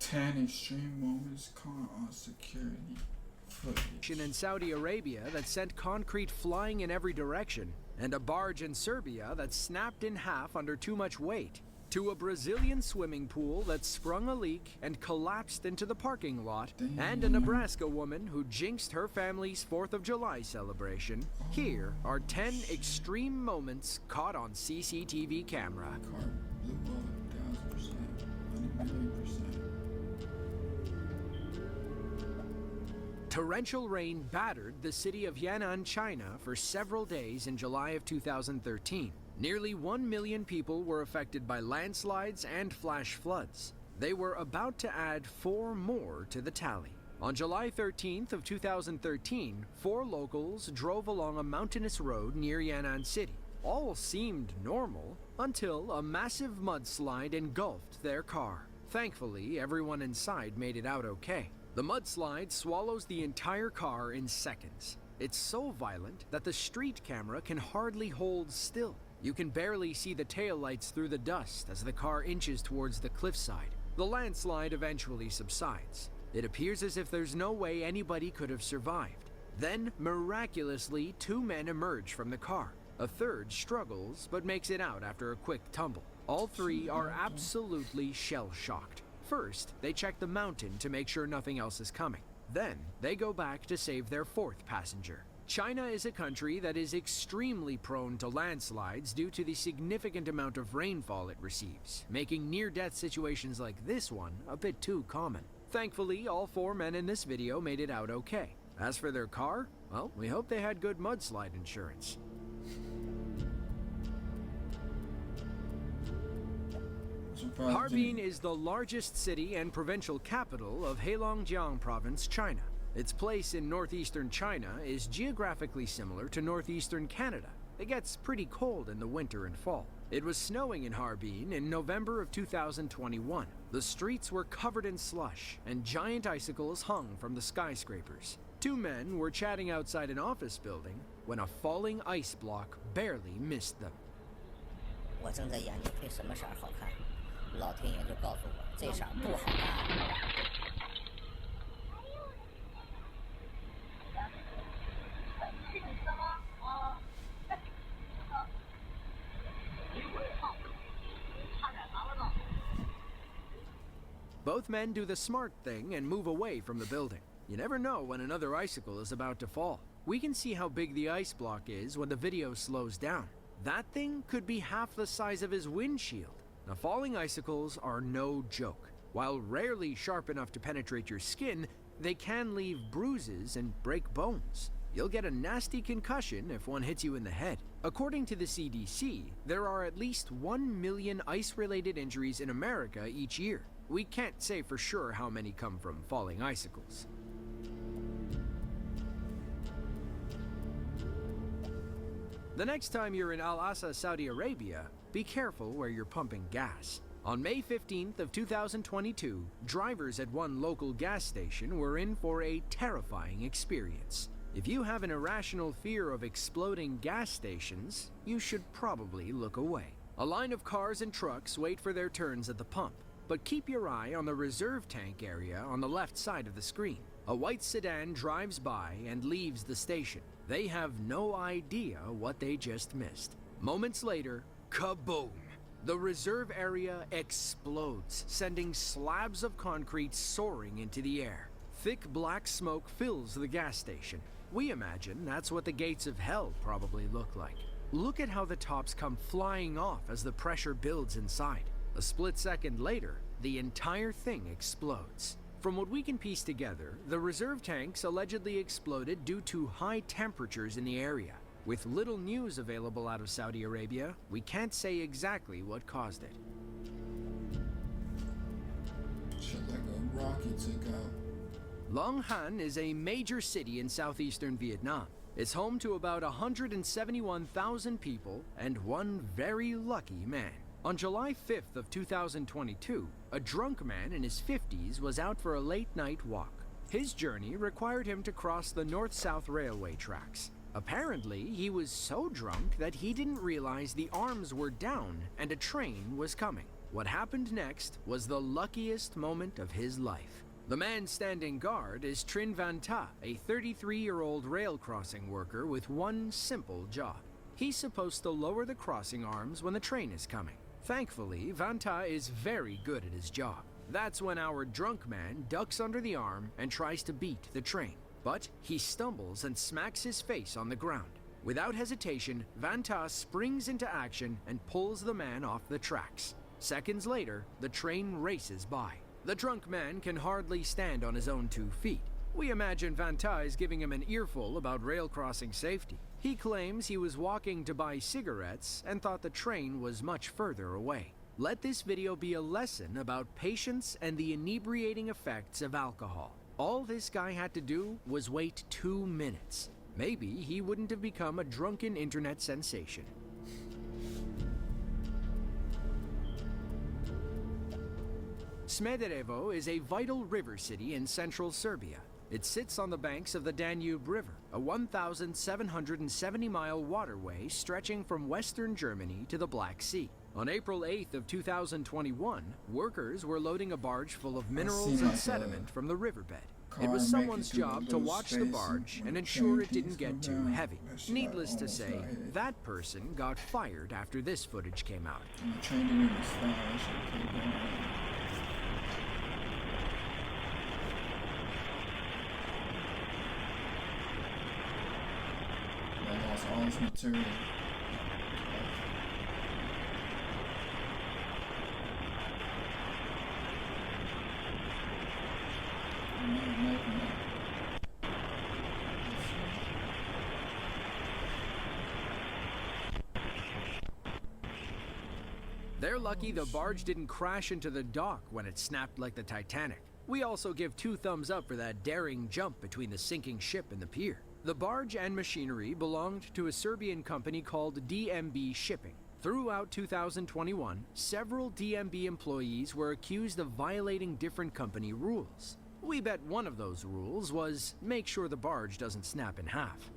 10 extreme moments caught on security footage. In Saudi Arabia that sent concrete flying in every direction, and a barge in Serbia that snapped in half under too much weight, to a Brazilian swimming pool that sprung a leak and collapsed into the parking lot, and a Nebraska woman who jinxed her family's 4th of July celebration. Here are 10 extreme moments caught on CCTV camera. Car blew up 1,000%, 1,000,000%. Torrential rain battered the city of Yan'an, China for several days in July of 2013. Nearly 1 million people were affected by landslides and flash floods. They were about to add 4 more to the tally. On July 13th of 2013, 4 locals drove along a mountainous road near Yan'an City. All seemed normal until a massive mudslide engulfed their car. Thankfully, everyone inside made it out okay. The mudslide swallows the entire car in seconds. It's so violent that the street camera can hardly hold still. You can barely see the taillights through the dust as the car inches towards the cliffside. The landslide eventually subsides. It appears as if there's no way anybody could have survived. Then, miraculously, 2 men emerge from the car. A third struggles, but makes it out after a quick tumble. All 3 are absolutely shell-shocked. First, they check the mountain to make sure nothing else is coming. Then, they go back to save their 4th passenger. China is a country that is extremely prone to landslides due to the significant amount of rainfall it receives, making near-death situations like this one a bit too common. Thankfully, all 4 men in this video made it out okay. As for their car, well, we hope they had good mudslide insurance. Harbin is the largest city and provincial capital of Heilongjiang Province, China. Its place in northeastern China is geographically similar to northeastern Canada. It gets pretty cold in the winter and fall. It was snowing in Harbin in November of 2021. The streets were covered in slush, and giant icicles hung from the skyscrapers. 2 men were chatting outside an office building when a falling ice block barely missed them. 我正在研究配什么色好看，老天爷就告诉我这色不好看。 Both men do the smart thing and move away from the building. You never know when another icicle is about to fall. We can see how big the ice block is when the video slows down. That thing could be half the size of his windshield. Now, falling icicles are no joke. While rarely sharp enough to penetrate your skin, they can leave bruises and break bones. You'll get a nasty concussion if one hits you in the head. According to the CDC, there are at least 1 million ice-related injuries in America each year. We can't say for sure how many come from falling icicles. The next time you're in Al-Asa, Saudi Arabia, be careful where you're pumping gas. On May 15th of 2022, drivers at one local gas station were in for a terrifying experience. If you have an irrational fear of exploding gas stations, you should probably look away. A line of cars and trucks wait for their turns at the pump, but keep your eye on the reserve tank area on the left side of the screen. A white sedan drives by and leaves the station. They have no idea what they just missed. Moments later, kaboom! The reserve area explodes, sending slabs of concrete soaring into the air. Thick black smoke fills the gas station. We imagine that's what the gates of hell probably look like. Look at how the tops come flying off as the pressure builds inside. A split second later, the entire thing explodes. From what we can piece together, the reserve tanks allegedly exploded due to high temperatures in the area. With little news available out of Saudi Arabia, we can't say exactly what caused it. Shit like a rocket took out. Long Han is a major city in southeastern Vietnam. It's home to about 171,000 people and one very lucky man. On July 5th of 2022, a drunk man in his 50s was out for a late-night walk. His journey required him to cross the north-south railway tracks. Apparently, he was so drunk that he didn't realize the arms were down and a train was coming. What happened next was the luckiest moment of his life. The man standing guard is Trinh Van Ta, a 33-year-old rail crossing worker with one simple job. He's supposed to lower the crossing arms when the train is coming. Thankfully, Van Ta is very good at his job. That's when our drunk man ducks under the arm and tries to beat the train. But he stumbles and smacks his face on the ground. Without hesitation, Van Ta springs into action and pulls the man off the tracks. Seconds later, the train races by. The drunk man can hardly stand on his own 2 feet. We imagine Van Ta is giving him an earful about rail crossing safety. He claims he was walking to buy cigarettes and thought the train was much further away. Let this video be a lesson about patience and the inebriating effects of alcohol. All this guy had to do was wait 2 minutes. Maybe he wouldn't have become a drunken internet sensation. Smederevo is a vital river city in central Serbia. It sits on the banks of the Danube River, a 1,770-mile waterway stretching from western Germany to the Black Sea. On April 8th of 2021, workers were loading a barge full of minerals and sediment from the riverbed. It was someone's job to watch the barge and ensure it didn't get too heavy. Needless to say, that person got fired after this footage came out. All this material. They're lucky the barge didn't crash into the dock when it snapped like the Titanic. We also give 2 thumbs up for that daring jump between the sinking ship and the pier. The barge and machinery belonged to a Serbian company called DMB Shipping. Throughout 2021, several DMB employees were accused of violating different company rules. We bet one of those rules was make sure the barge doesn't snap in half.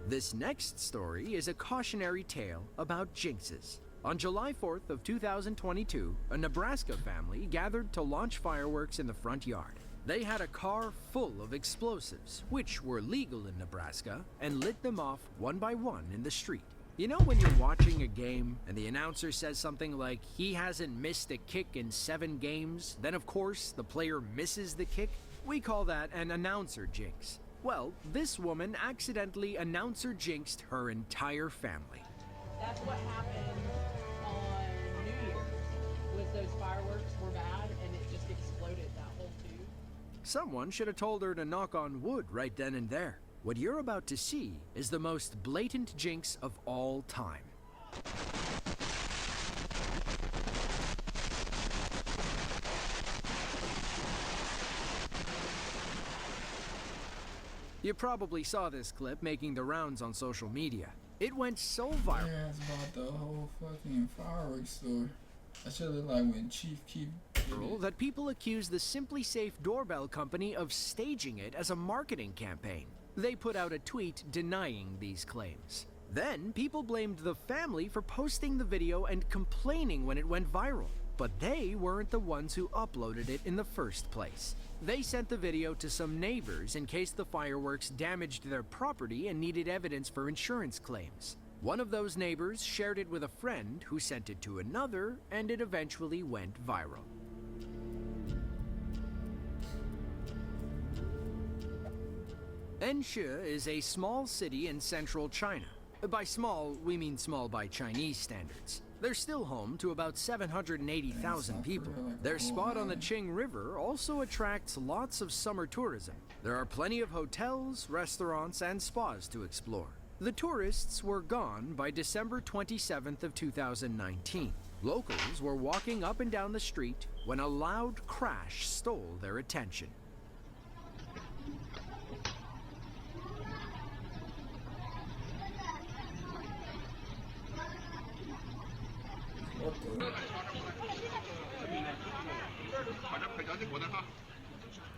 This next story is a cautionary tale about jinxes. On July 4th of 2022, a Nebraska family gathered to launch fireworks in the front yard. They had a car full of explosives, which were legal in Nebraska, and lit them off one by one in the street. You know when you're watching a game and the announcer says something like, he hasn't missed a kick in 7 games, then of course the player misses the kick? We call that an announcer jinx. Well, this woman accidentally announcer jinxed her entire family. That's what happened on New Year's. Was those fireworks were bad and it just exploded, that whole tube. Someone should have told her to knock on wood right then and there. What you're about to see is the most blatant jinx of all time. You probably saw this clip making the rounds on social media. It went so viral. Yeah, it's about the whole fucking fireworks store. That shit look like when Chief Keef That people accused the Simply Safe doorbell company of staging it as a marketing campaign. They put out a tweet denying these claims. Then people blamed the family for posting the video and complaining when it went viral. But they weren't the ones who uploaded it in the first place. They sent the video to some neighbors in case the fireworks damaged their property and needed evidence for insurance claims. One of those neighbors shared it with a friend who sent it to another, and it eventually went viral. Enshi is a small city in central China. By small, we mean small by Chinese standards. They're still home to about 780,000 people. Their spot on the Qing River also attracts lots of summer tourism. There are plenty of hotels, restaurants, and spas to explore. The tourists were gone by December 27th of 2019. Locals were walking up and down the street when a loud crash stole their attention.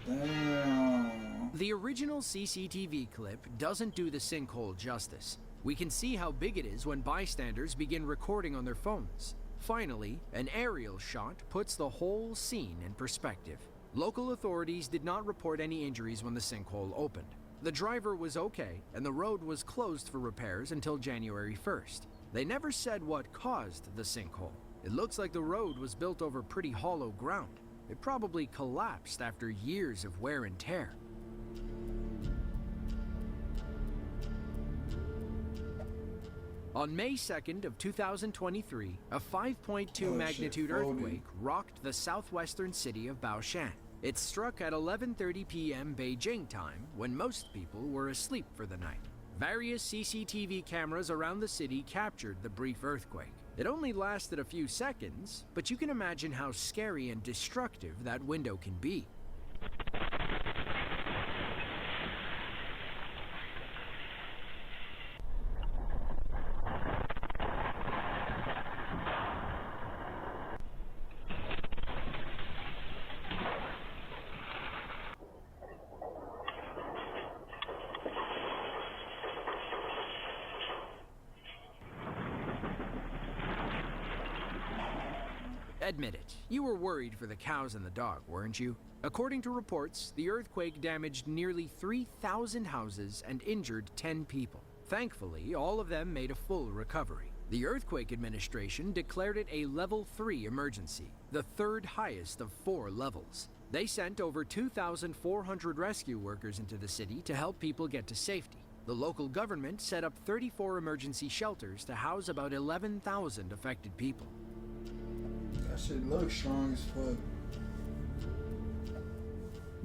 Damn. The original CCTV clip doesn't do the sinkhole justice. We can see how big it is when bystanders begin recording on their phones. Finally, an aerial shot puts the whole scene in perspective. Local authorities did not report any injuries when the sinkhole opened. The driver was okay, and the road was closed for repairs until January 1st. They never said what caused the sinkhole. It looks like the road was built over pretty hollow ground. It probably collapsed after years of wear and tear. On May 2nd of 2023, a 5.2 magnitude earthquake rocked the southwestern city of Baoshan. It struck at 11:30 p.m. Beijing time, when most people were asleep for the night. Various CCTV cameras around the city captured the brief earthquake. It only lasted a few seconds, but you can imagine how scary and destructive that window can be. Admit it, you were worried for the cows and the dog, weren't you? According to reports, the earthquake damaged nearly 3,000 houses and injured 10 people. Thankfully, all of them made a full recovery. The Earthquake Administration declared it a Level 3 emergency, the third highest of 4 levels. They sent over 2,400 rescue workers into the city to help people get to safety. The local government set up 34 emergency shelters to house about 11,000 affected people. That shit looks strong as fuck.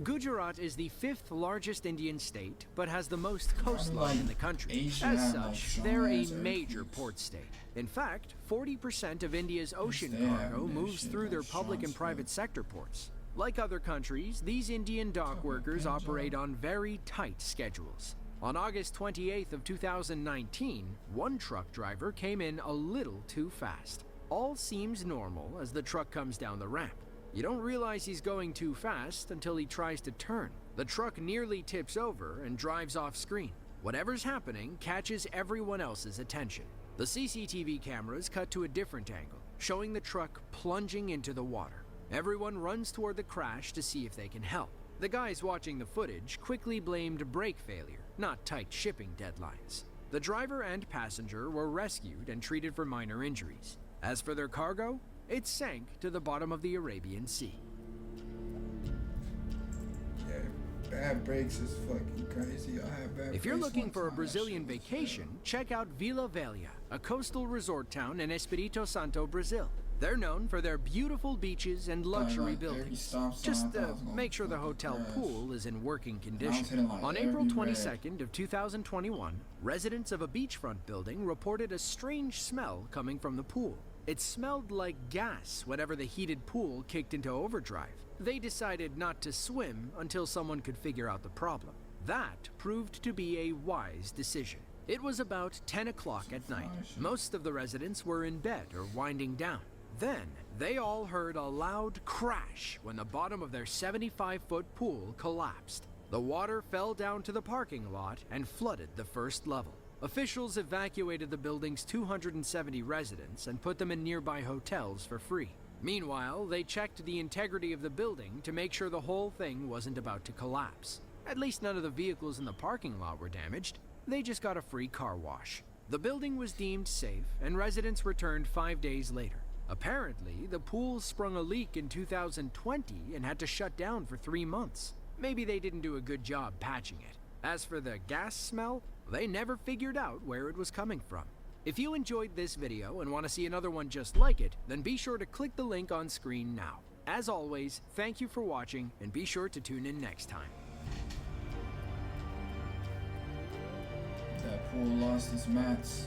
Gujarat is the 5th largest Indian state, but has the most coastline in the country. As such, they're a major port state. In fact, 40% of India's ocean cargo moves through their public and private sector ports. Like other countries, these Indian dock workers operate on very tight schedules. On August 28th of 2019, one truck driver came in a little too fast. All seems normal as the truck comes down the ramp. You don't realize he's going too fast until he tries to turn. The truck nearly tips over and drives off screen. Whatever's happening catches everyone else's attention. The CCTV cameras cut to a different angle, showing the truck plunging into the water. Everyone runs toward the crash to see if they can help. The guys watching the footage quickly blamed brake failure, not tight shipping deadlines. The driver and passenger were rescued and treated for minor injuries. As for their cargo, it sank to the bottom of the Arabian Sea. Yeah, bad brakes is fucking crazy. I have bad If you're brakes looking one for a time, Brazilian that shit was vacation, check out Vila Velha, a coastal resort town in Espírito Santo, Brazil. They're known for their beautiful beaches and luxury buildings. Just make sure the hotel pool is in working condition. On April 22nd of 2021, residents of a beachfront building reported a strange smell coming from the pool. It smelled like gas whenever the heated pool kicked into overdrive. They decided not to swim until someone could figure out the problem. That proved to be a wise decision. It was about 10 o'clock at night. Most of the residents were in bed or winding down. Then, they all heard a loud crash when the bottom of their 75-foot pool collapsed. The water fell down to the parking lot and flooded the first level. Officials evacuated the building's 270 residents and put them in nearby hotels for free. Meanwhile, they checked the integrity of the building to make sure the whole thing wasn't about to collapse. At least none of the vehicles in the parking lot were damaged. They just got a free car wash. The building was deemed safe, and residents returned 5 days later. Apparently, the pool sprung a leak in 2020 and had to shut down for 3 months. Maybe they didn't do a good job patching it. As for the gas smell, they never figured out where it was coming from. If you enjoyed this video and want to see another one just like it, then be sure to click the link on screen now. As always, thank you for watching, and be sure to tune in next time. That pool lost its mats.